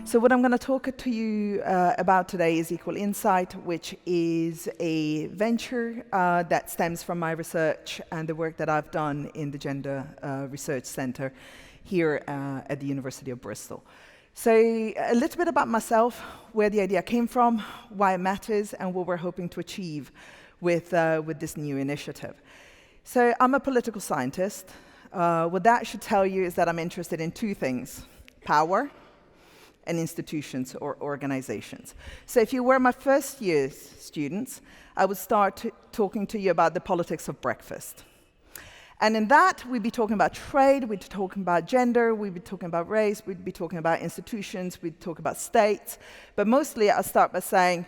So what I'm going to talk to you about today is Equal Insight, which is a venture that stems from my research and the work that I've done in the Gender Research Center here at the University of Bristol. So a little bit about myself, where the idea came from, why it matters, and what we're hoping to achieve with this new initiative. So I'm a political scientist. What that should tell you is that I'm interested in two things: power and institutions or organizations. So if you were my first year students, I would start talking to you about the politics of breakfast. And in that, we'd be talking about trade, we'd be talking about gender, we'd be talking about race, we'd be talking about institutions, we'd talk about states. But mostly, I'll start by saying,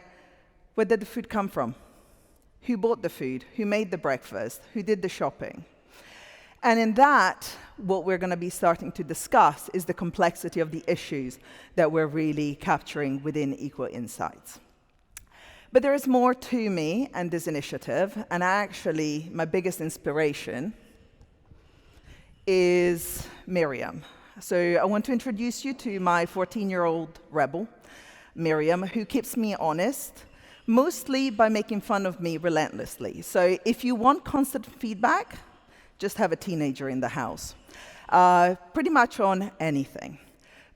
where did the food come from? Who bought the food? Who made the breakfast? Who did the shopping? And in that, what we're going to be starting to discuss is the complexity of the issues that we're really capturing within Equal Insights. But there is more to me and this initiative, and actually, my biggest inspiration is Miriam. So I want to introduce you to my 14-year-old rebel, Miriam, who keeps me honest, mostly by making fun of me relentlessly. So if you want constant feedback, just have a teenager in the house, pretty much on anything.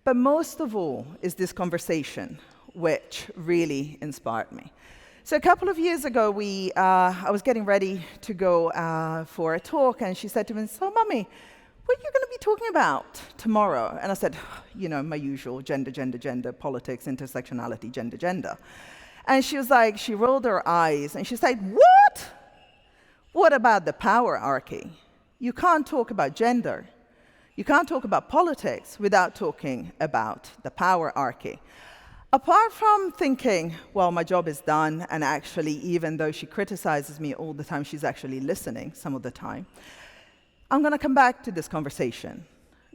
But most of all is this conversation, which really inspired me. So a couple of years ago, I was getting ready to go for a talk, and she said to me, "So, Mummy, what are you going to be talking about tomorrow?" And I said, "You know, my usual gender, politics, intersectionality, gender." And she was like, she rolled her eyes, and she said, "What? What about the power hierarchy? You can't talk about gender. You can't talk about politics without talking about the power hierarchy." Apart from thinking, well, my job is done, and actually, even though she criticizes me all the time, she's actually listening some of the time, I'm going to come back to this conversation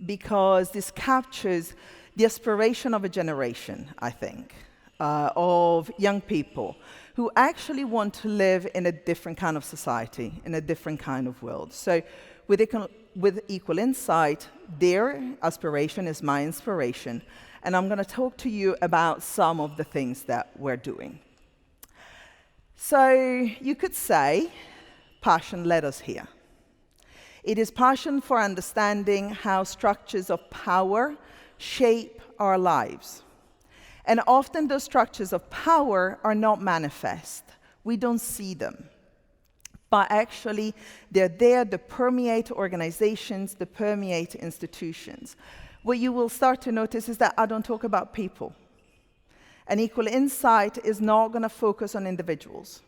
because this captures the aspiration of a generation, I think, of young people who actually want to live in a different kind of society, in a different kind of world. So with Equal Insight, their aspiration is my inspiration, and I'm going to talk to you about some of the things that we're doing. So you could say passion led us here. It is passion for understanding how structures of power shape our lives. And often those structures of power are not manifest. We don't see them. But actually, they're there to permeate organizations, to permeate institutions. What you will start to notice is that I don't talk about people. And Equal Insight is not going to focus on individuals.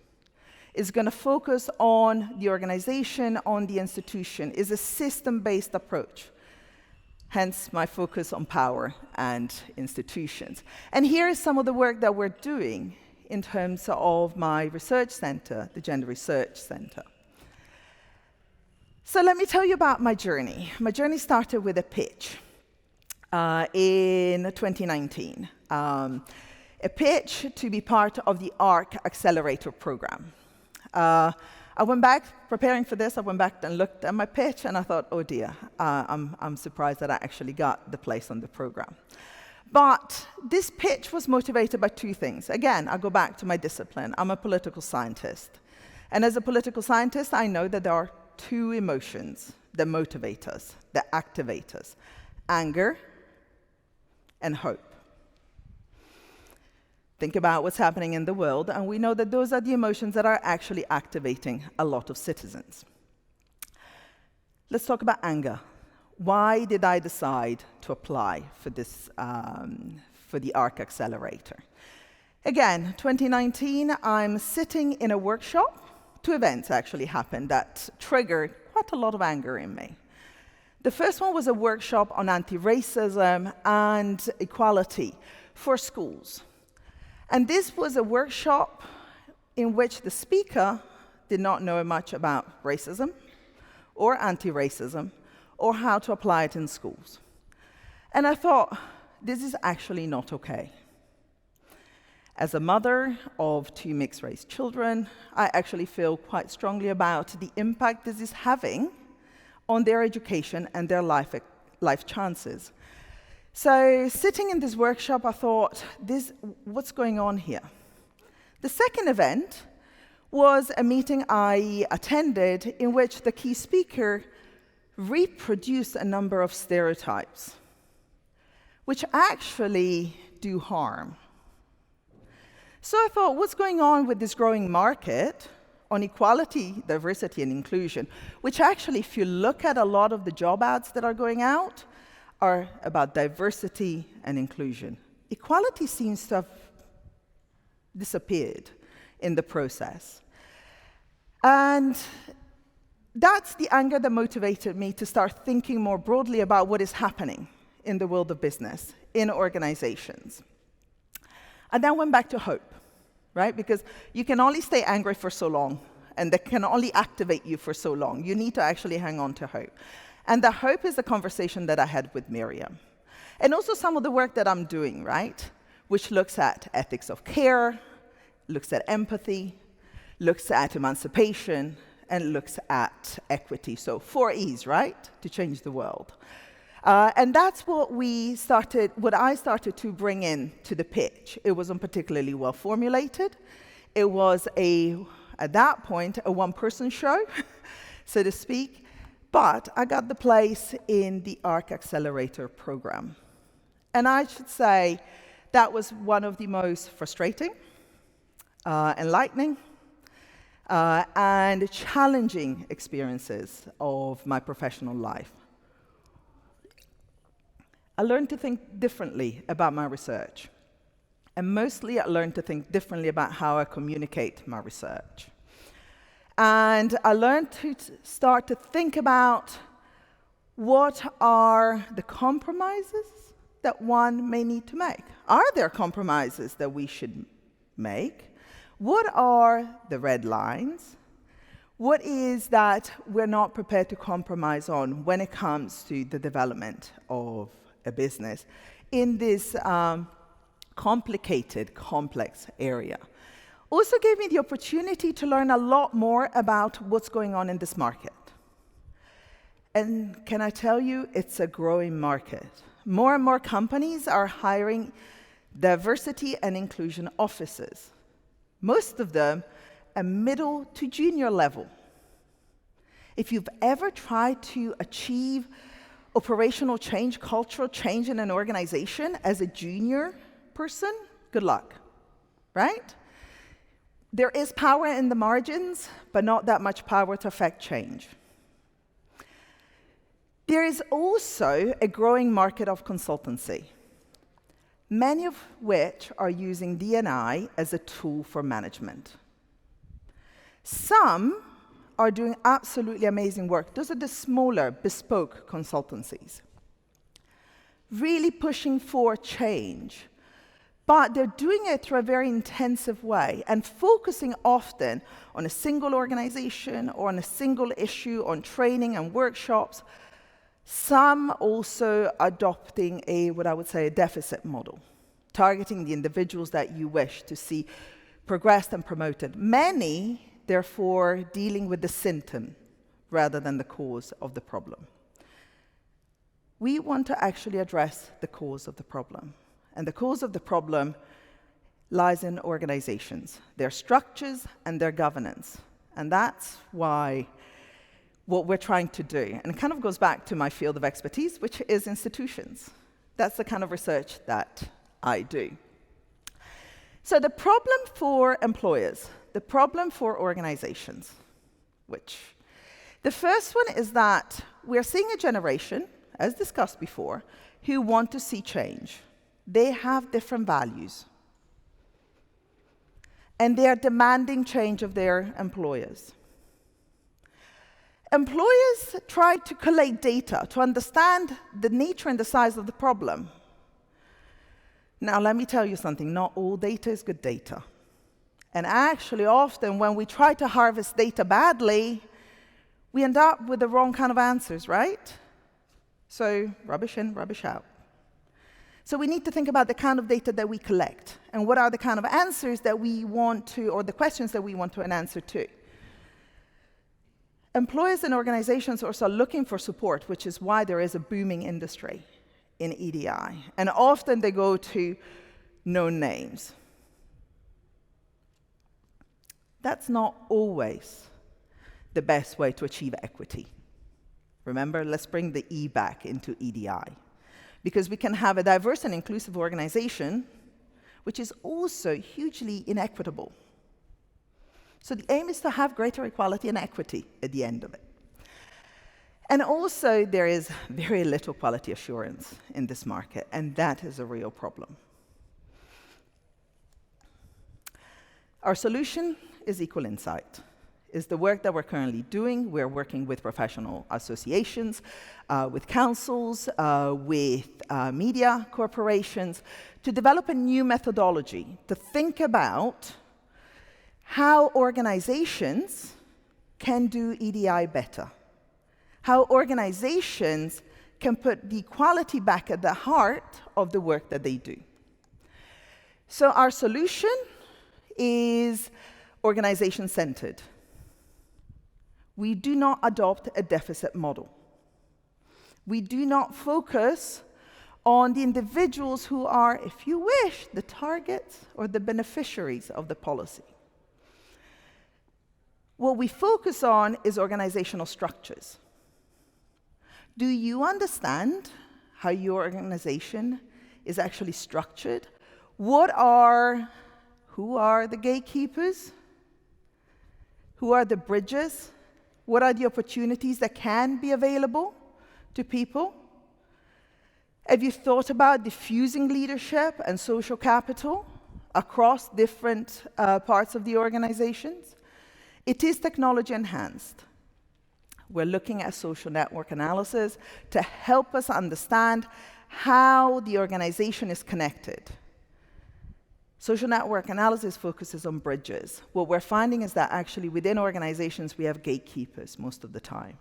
It's going to focus on the organization, on the institution. It's a system-based approach. Hence, my focus on power and institutions. And here is some of the work that we're doing in terms of my research center, the Gender Research Center. So let me tell you about my journey. My journey started with a pitch in 2019. A pitch to be part of the ARC Accelerator program. I went back, preparing for this, I went back and looked at my pitch, and I thought, oh dear, I'm surprised that I actually got the place on the program. But this pitch was motivated by two things. Again, I go back to my discipline. I'm a political scientist. And as a political scientist, I know that there are two emotions that motivate us, that activate us: anger and hope. Think about what's happening in the world, and we know that those are the emotions that are actually activating a lot of citizens. Let's talk about anger. Why did I decide to apply for this, for the ARC Accelerator? Again, 2019, I'm sitting in a workshop. Two events actually happened that triggered quite a lot of anger in me. The first one was a workshop on anti-racism and equality for schools. And this was a workshop in which the speaker did not know much about racism or anti-racism or how to apply it in schools. And I thought, this is actually not okay. As a mother of two mixed-race children, I actually feel quite strongly about the impact this is having on their education and their life chances. So sitting in this workshop, I thought, what's going on here? The second event was a meeting I attended in which the key speaker reproduced a number of stereotypes, which actually do harm. So I thought, what's going on with this growing market on equality, diversity, and inclusion, which actually, if you look at a lot of the job ads that are going out, are about diversity and inclusion. Equality seems to have disappeared in the process. And that's the anger that motivated me to start thinking more broadly about what is happening in the world of business, in organizations. And then went back to hope, right? Because you can only stay angry for so long, and that can only activate you for so long. You need to actually hang on to hope. And the hope is the conversation that I had with Miriam. And also some of the work that I'm doing, right? Which looks at ethics of care, looks at empathy, looks at emancipation, and looks at equity. So 4 E's, right? To change the world. And that's what I started to bring in to the pitch. It wasn't particularly well formulated. It was at that point, a one-person show, so to speak. But I got the place in the ARC Accelerator program. And I should say that was one of the most frustrating, enlightening, and challenging experiences of my professional life. I learned to think differently about my research. And mostly I learned to think differently about how I communicate my research. And I learned to start to think about what are the compromises that one may need to make. Are there compromises that we should make? What are the red lines? What is that we're not prepared to compromise on when it comes to the development of a business in this complicated, complex area? Also gave me the opportunity to learn a lot more about what's going on in this market. And can I tell you, it's a growing market. More and more companies are hiring diversity and inclusion officers. Most of them a middle to junior level. If you've ever tried to achieve operational change, cultural change in an organization as a junior person, good luck, right? There is power in the margins, but not that much power to affect change. There is also a growing market of consultancy, many of which are using D&I as a tool for management. Some are doing absolutely amazing work. Those are the smaller, bespoke consultancies, really pushing for change. But they're doing it through a very intensive way and focusing often on a single organization or on a single issue, on training and workshops. Some also adopting what I would say, a deficit model, targeting the individuals that you wish to see progressed and promoted. Many, therefore, dealing with the symptom rather than the cause of the problem. We want to actually address the cause of the problem. And the cause of the problem lies in organizations, their structures and their governance. And that's why what we're trying to do, and it kind of goes back to my field of expertise, which is institutions. That's the kind of research that I do. So the problem for employers, the problem for organizations, the first one is that we're seeing a generation, as discussed before, who want to see change. They have different values. And they are demanding change of their employers. Employers try to collate data to understand the nature and the size of the problem. Now, let me tell you something. Not all data is good data. And actually, often, when we try to harvest data badly, we end up with the wrong kind of answers, right? So, rubbish in, rubbish out. So we need to think about the kind of data that we collect and what are the kind of answers that we want to, or the questions that we want to an answer to. Employers and organizations also are looking for support, which is why there is a booming industry in EDI, and often they go to known names. That's not always the best way to achieve equity. Remember, let's bring the E back into EDI, because we can have a diverse and inclusive organization which is also hugely inequitable. So the aim is to have greater equality and equity at the end of it. And also, there is very little quality assurance in this market, and that is a real problem. Our solution is Equal Insight. Is the work that we're currently doing. We're working with professional associations, with councils, with media corporations, to develop a new methodology to think about how organizations can do EDI better, how organizations can put the equality back at the heart of the work that they do. So our solution is organization-centered. We do not adopt a deficit model. We do not focus on the individuals who are, if you wish, the targets or the beneficiaries of the policy. What we focus on is organizational structures. Do you understand how your organization is actually structured? Who are the gatekeepers? Who are the bridges? What are the opportunities that can be available to people? Have you thought about diffusing leadership and social capital across different parts of the organizations? It is technology enhanced. We're looking at social network analysis to help us understand how the organization is connected. Social network analysis focuses on bridges. What we're finding is that actually within organizations we have gatekeepers most of the time.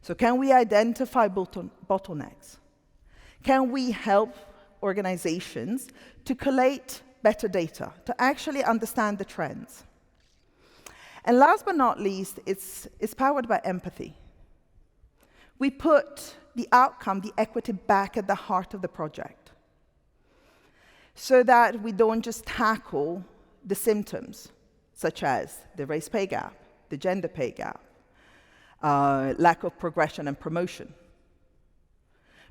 So can we identify bottlenecks? Can we help organizations to collate better data, to actually understand the trends? And last but not least, it's powered by empathy. We put the outcome, the equity, back at the heart of the project, so that we don't just tackle the symptoms, such as the race pay gap, the gender pay gap, lack of progression and promotion,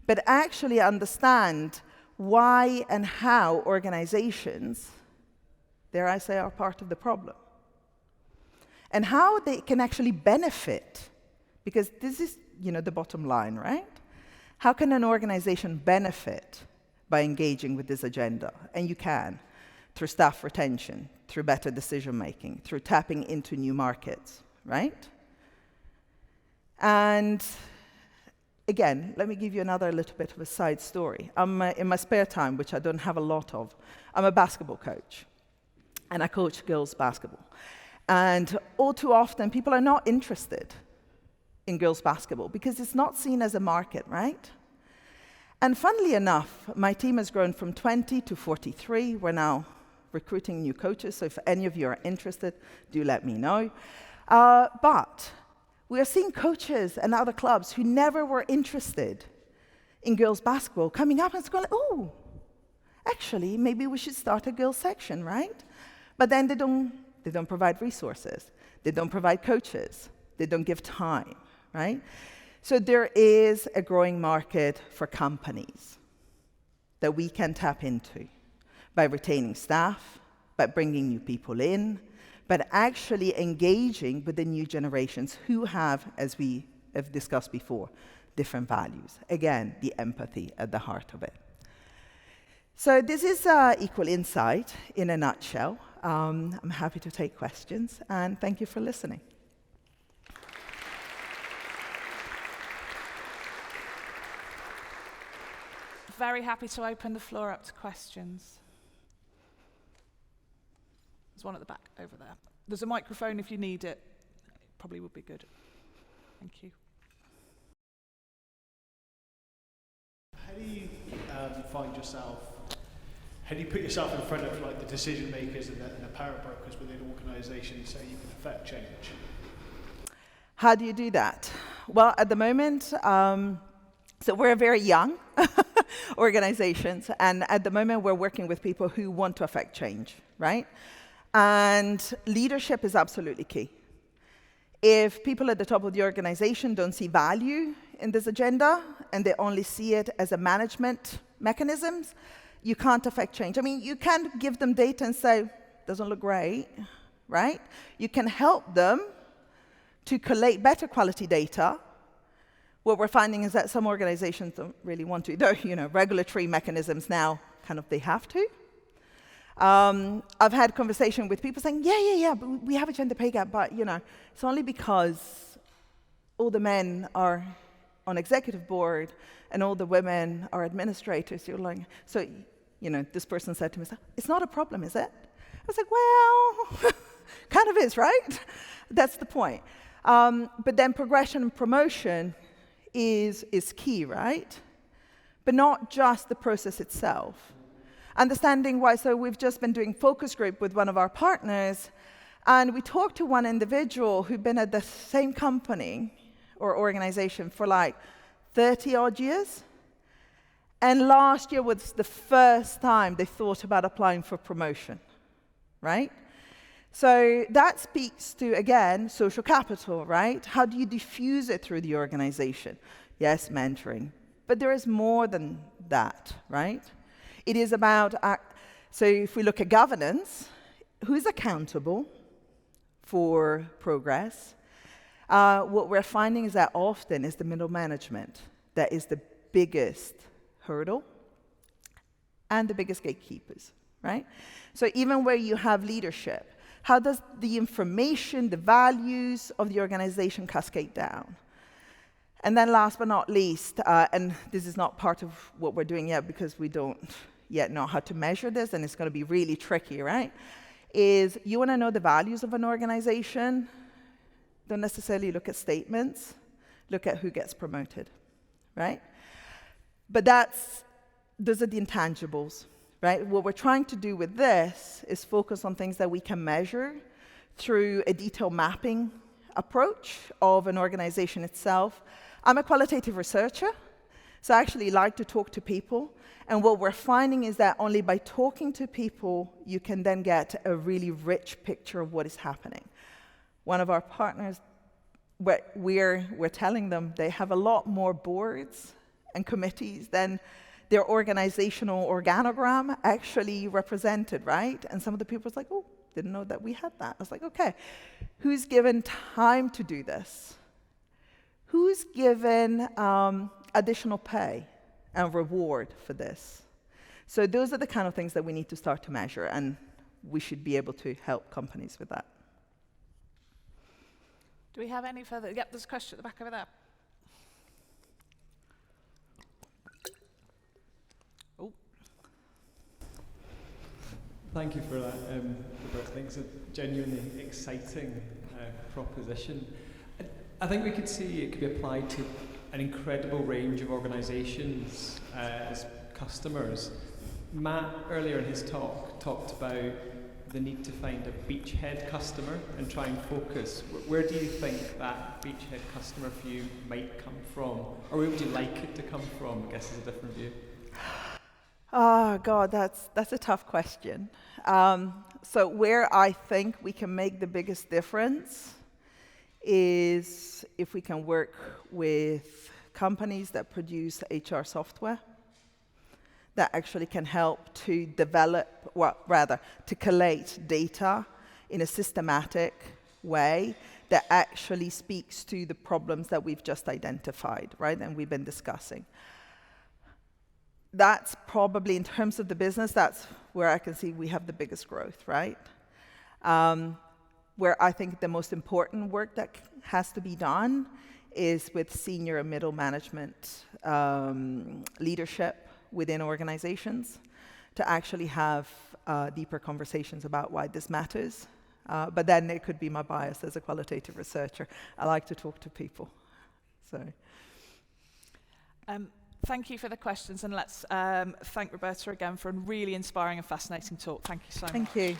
but actually understand why and how organizations, dare I say, are part of the problem, and how they can actually benefit, because this is, the bottom line, right? How can an organization benefit by engaging with this agenda? And you can, through staff retention, through better decision-making, through tapping into new markets, right? And again, let me give you another little bit of a side story. In my spare time, which I don't have a lot of, I'm a basketball coach, and I coach girls' basketball. And all too often, people are not interested in girls' basketball because it's not seen as a market, right? And funnily enough, my team has grown from 20 to 43. We're now recruiting new coaches, so if any of you are interested, do let me know. But we are seeing coaches and other clubs who never were interested in girls' basketball coming up and going, oh, actually, maybe we should start a girls' section, right? But then they don't provide resources. They don't provide coaches. They don't give time, right? So there is a growing market for companies that we can tap into by retaining staff, by bringing new people in, but actually engaging with the new generations who have, as we have discussed before, different values. Again, the empathy at the heart of it. So this is Equal Insight in a nutshell. I'm happy to take questions, and thank you for listening. Very happy to open the floor up to questions. There's one at the back over there. There's a microphone if you need it. Probably would be good. Thank you. How do you find yourself? How do you put yourself in front of the decision makers and the power brokers within organisations so you can affect change? How do you do that? Well, at the moment, So we're a very young organization, and at the moment we're working with people who want to affect change, right? And leadership is absolutely key. If people at the top of the organization don't see value in this agenda, and they only see it as a management mechanisms, you can't affect change. I mean, you can't give them data and say, doesn't look great, right? You can help them to collate better quality data. What we're finding is that some organizations don't really want to. Though, regulatory mechanisms now, kind of, they have to. I've had conversation with people saying, yeah, but we have a gender pay gap, but, it's only because all the men are on executive board and all the women are administrators. You're like, so, this person said to me, it's not a problem, is it? I was like, well, kind of is, right? That's the point. But then progression and promotion is key, right? But not just the process itself. Understanding why, so we've just been doing focus group with one of our partners, and we talked to one individual who'd been at the same company or organization for like 30 odd years. And last year was the first time they thought about applying for promotion, right? So that speaks to, again, social capital, right? How do you diffuse it through the organization? Yes, mentoring. But there is more than that, right? It is about, so if we look at governance, who's accountable for progress? What we're finding is that often is the middle management that is the biggest hurdle and the biggest gatekeepers, right? So even where you have leadership, how does the information, the values of the organization cascade down? And then last but not least, and this is not part of what we're doing yet because we don't yet know how to measure this, and it's going to be really tricky, right? Is you want to know the values of an organization, don't necessarily look at statements, look at who gets promoted, right? But those are the intangibles, right? What we're trying to do with this is focus on things that we can measure through a detailed mapping approach of an organization itself. I'm a qualitative researcher, so I actually like to talk to people. And what we're finding is that only by talking to people, you can then get a really rich picture of what is happening. One of our partners, we're telling them they have a lot more boards and committees than their organizational organogram actually represented, right? And some of the people was like, oh, didn't know that we had that. I was like, okay, who's given time to do this? Who's given additional pay and reward for this? So those are the kind of things that we need to start to measure, and we should be able to help companies with that. Do we have any further? Yep, there's a question at the back over there. Oh. Thank you for that, Roberta. I think it's a genuinely exciting proposition. I think we could see it could be applied to an incredible range of organisations as customers. Matt, earlier in his talk, talked about the need to find a beachhead customer and try and focus. Where do you think that beachhead customer for you might come from? Or where would you like it to come from? I guess is a different view. Oh, God, that's a tough question. So where I think we can make the biggest difference is if we can work with companies that produce HR software that actually can help to develop, to collate data in a systematic way that actually speaks to the problems that we've just identified, right, and we've been discussing. That's probably, in terms of the business, that's where I can see we have the biggest growth, right? Where I think the most important work that has to be done is with senior and middle management leadership within organizations to actually have deeper conversations about why this matters. But then it could be my bias as a qualitative researcher. I like to talk to people. So. Thank you for the questions, and let's thank Roberta again for a really inspiring and fascinating talk. Thank you so much. Thank you.